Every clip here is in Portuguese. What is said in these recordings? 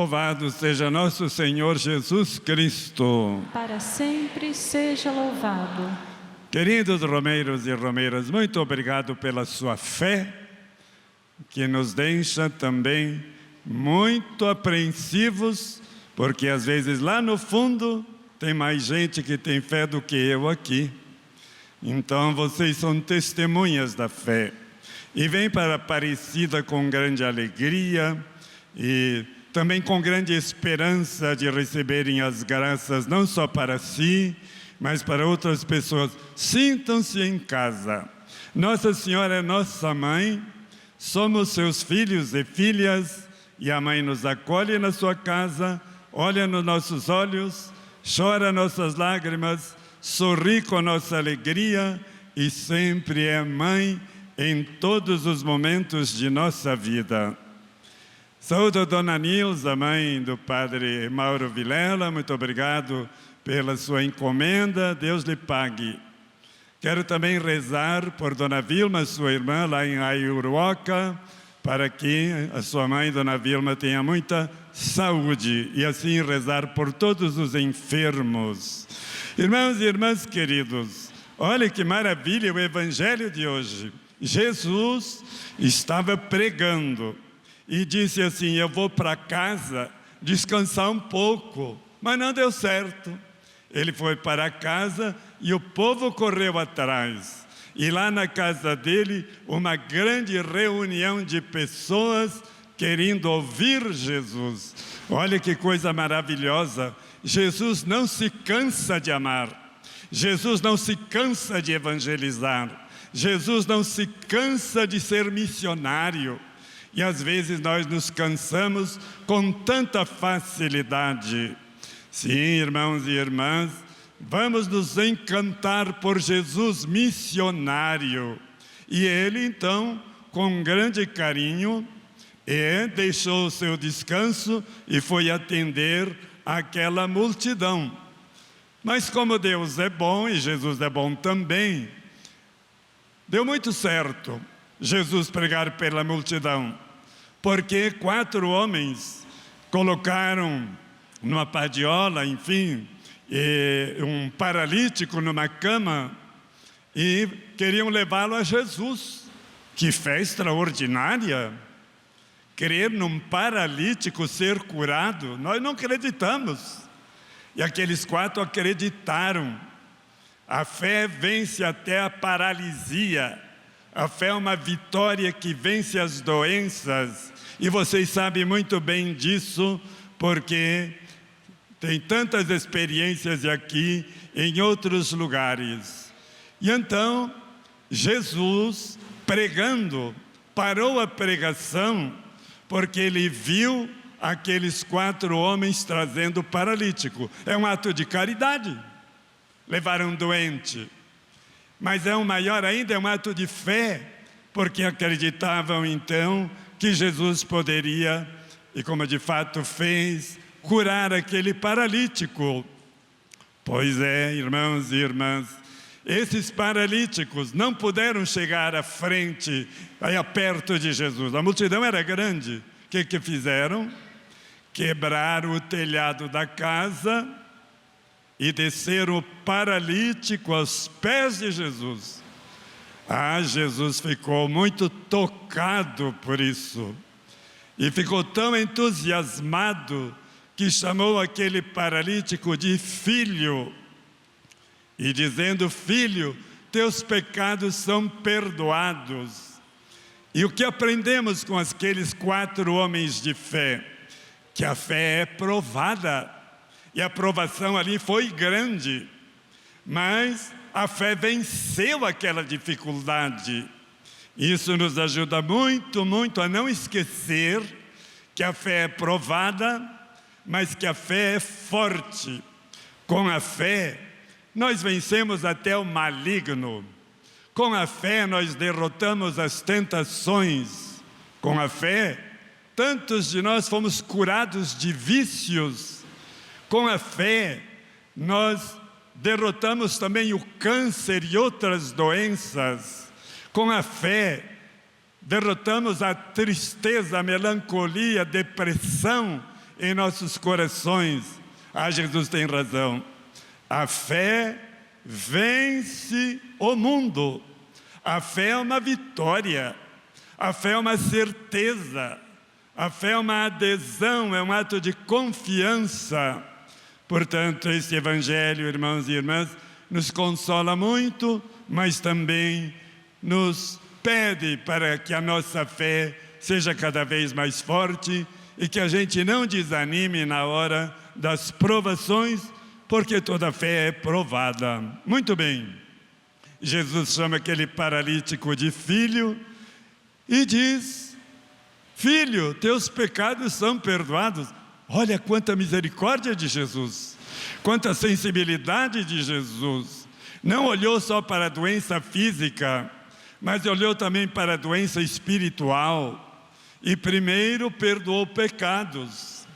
Louvado seja nosso Senhor Jesus Cristo. Para sempre seja louvado. Queridos romeiros e romeiras, muito obrigado pela sua fé, que nos deixa também muito apreensivos, porque às vezes lá no fundo tem mais gente que tem fé do que eu aqui. Então vocês são testemunhas da fé. E vêm para Aparecida com grande alegria e também com grande esperança de receberem as graças, não só para si, mas para outras pessoas. Sintam-se em casa. Nossa Senhora é nossa mãe, somos seus filhos e filhas, e a mãe nos acolhe na sua casa, olha nos nossos olhos, chora nossas lágrimas, sorri com nossa alegria e sempre é mãe em todos os momentos de nossa vida. Saúdo a Dona Nilza, mãe do Padre Mauro Vilela, muito obrigado pela sua encomenda, Deus lhe pague. Quero também rezar por Dona Vilma, sua irmã, lá em Aiuruoca, para que a sua mãe, Dona Vilma, tenha muita saúde e assim rezar por todos os enfermos. Irmãos e irmãs queridos, olha que maravilha o Evangelho de hoje. Jesus estava pregando e disse assim: eu vou para casa descansar um pouco, mas não deu certo. Ele foi para casa e o povo correu atrás. E lá na casa dele, uma grande reunião de pessoas querendo ouvir Jesus. Olha que coisa maravilhosa. Jesus não se cansa de amar. Jesus não se cansa de evangelizar. Jesus não se cansa de ser missionário. E às vezes nós nos cansamos com tanta facilidade. Sim, irmãos e irmãs, vamos nos encantar por Jesus missionário. E ele então, com grande carinho, deixou o seu descanso e foi atender aquela multidão. Mas como Deus é bom e Jesus é bom também, deu muito certo Jesus pregar pela multidão, porque 4 homens colocaram numa padiola, enfim, um paralítico numa cama e queriam levá-lo a Jesus. Que fé extraordinária! Crer num paralítico ser curado, nós não acreditamos. E aqueles 4 acreditaram. A fé vence até a paralisia. A fé é uma vitória que vence as doenças. E vocês sabem muito bem disso, porque tem tantas experiências aqui em outros lugares. E então, Jesus, pregando, parou a pregação, porque ele viu aqueles 4 homens trazendo paralítico. É um ato de caridade. Levaram um doente. Mas é um maior ainda, é um ato de fé, porque acreditavam então que Jesus poderia, e como de fato fez, curar aquele paralítico. Pois é, irmãos e irmãs, esses paralíticos não puderam chegar à frente, aí perto de Jesus. A multidão era grande. O que fizeram? Quebraram o telhado da casa e desceram o paralítico aos pés de Jesus. Jesus ficou muito tocado por isso. E ficou tão entusiasmado que chamou aquele paralítico de filho. E dizendo: filho, teus pecados são perdoados. E o que aprendemos com aqueles 4 homens de fé? Que a fé é provada. E a provação ali foi grande, mas a fé venceu aquela dificuldade. Isso nos ajuda muito, muito a não esquecer que a fé é provada, mas que a fé é forte. Com a fé, nós vencemos até o maligno. Com a fé, nós derrotamos as tentações. Com a fé, tantos de nós fomos curados de vícios. Com a fé, nós derrotamos também o câncer e outras doenças. Com a fé, derrotamos a tristeza, a melancolia, a depressão em nossos corações. Jesus tem razão. A fé vence o mundo. A fé é uma vitória. A fé é uma certeza. A fé é uma adesão, é um ato de confiança. Portanto, esse Evangelho, irmãos e irmãs, nos consola muito, mas também nos pede para que a nossa fé seja cada vez mais forte e que a gente não desanime na hora das provações, porque toda fé é provada. Muito bem, Jesus chama aquele paralítico de filho e diz: filho, teus pecados são perdoados. Olha quanta misericórdia de Jesus, quanta sensibilidade de Jesus. Não olhou só para a doença física, mas olhou também para a doença espiritual. E primeiro perdoou pecados.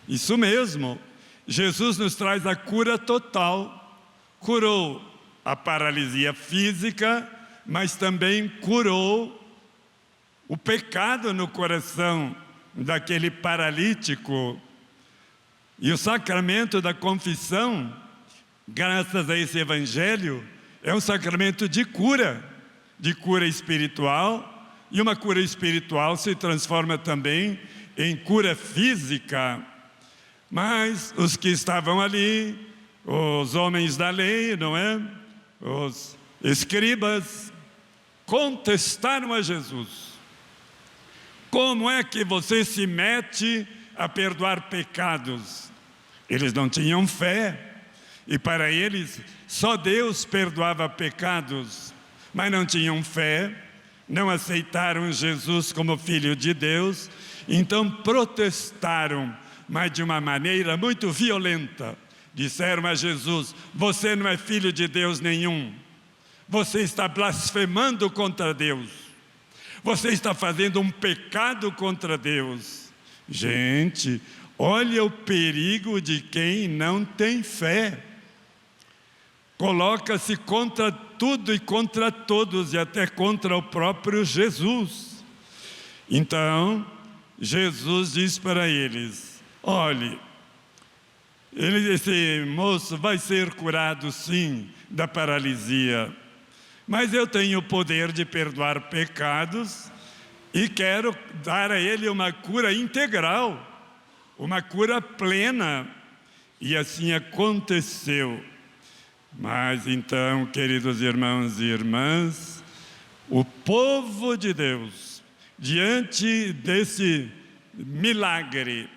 Isso mesmo, Jesus nos traz a cura total. Curou a paralisia física, mas também curou o pecado no coração daquele paralítico. E o sacramento da confissão, graças a esse Evangelho, é um sacramento de cura espiritual, e uma cura espiritual se transforma também em cura física. Mas os que estavam ali, os homens da lei, não é? Os escribas, contestaram a Jesus. Como é que você se mete a perdoar pecados? Eles não tinham fé, e para eles só Deus perdoava pecados, mas não tinham fé, não aceitaram Jesus como Filho de Deus, então protestaram, mas de uma maneira muito violenta. Disseram a Jesus: você não é filho de Deus nenhum, você está blasfemando contra Deus, você está fazendo um pecado contra Deus. Gente, olha o perigo de quem não tem fé. Coloca-se contra tudo e contra todos, e até contra o próprio Jesus. Então, Jesus diz para eles: olhe, esse moço vai ser curado sim da paralisia, mas eu tenho o poder de perdoar pecados e quero dar a ele uma cura integral, uma cura plena. E assim aconteceu. Mas então, queridos irmãos e irmãs, o povo de Deus, diante desse milagre,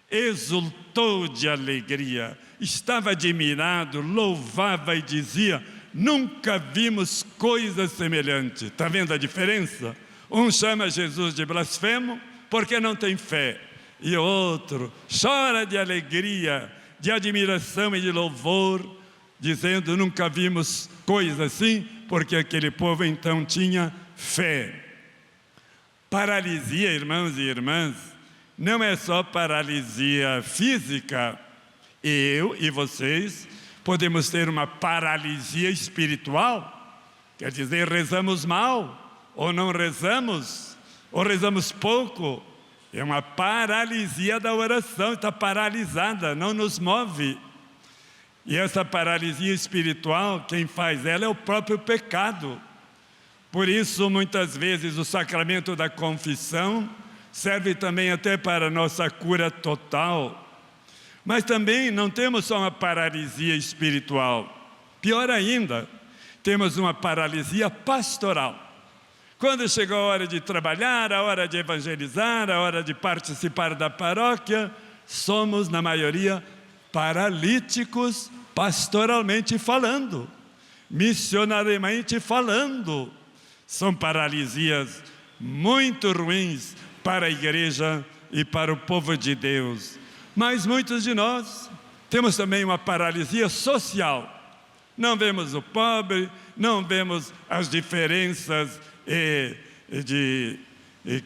exultou de alegria, estava admirado, louvava e dizia: nunca vimos coisa semelhante. Está vendo a diferença? Um chama Jesus de blasfemo porque não tem fé, e outro chora de alegria, de admiração e de louvor, dizendo: nunca vimos coisa assim, porque aquele povo então tinha fé. Paralisia, irmãos e irmãs, não é só paralisia física. Eu e vocês podemos ter uma paralisia espiritual, quer dizer, rezamos mal, ou não rezamos, ou rezamos pouco. É uma paralisia da oração, está paralisada, não nos move. E essa paralisia espiritual, quem faz ela é o próprio pecado. Por isso, muitas vezes, o sacramento da confissão serve também até para a nossa cura total. Mas também não temos só uma paralisia espiritual. Pior ainda, temos uma paralisia pastoral. Quando chegou a hora de trabalhar, a hora de evangelizar, a hora de participar da paróquia, somos, na maioria, paralíticos pastoralmente falando, missionariamente falando. São paralisias muito ruins para a igreja e para o povo de Deus. Mas muitos de nós temos também uma paralisia social. Não vemos o pobre, não vemos as diferenças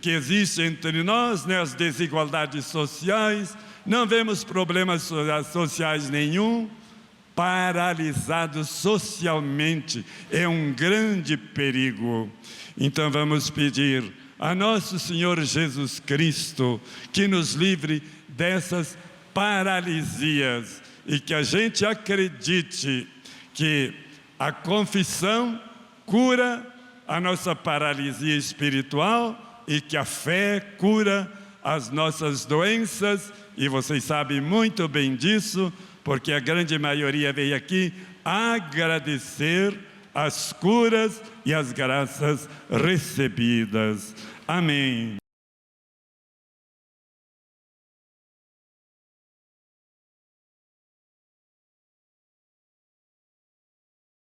que existem entre nós, né, as desigualdades sociais, não vemos problemas sociais nenhum. Paralisados socialmente é um grande perigo. Então vamos pedir a nosso Senhor Jesus Cristo que nos livre dessas paralisias e que a gente acredite que a confissão cura a nossa paralisia espiritual e que a fé cura as nossas doenças, e vocês sabem muito bem disso, porque a grande maioria veio aqui agradecer as curas e as graças recebidas. Amém.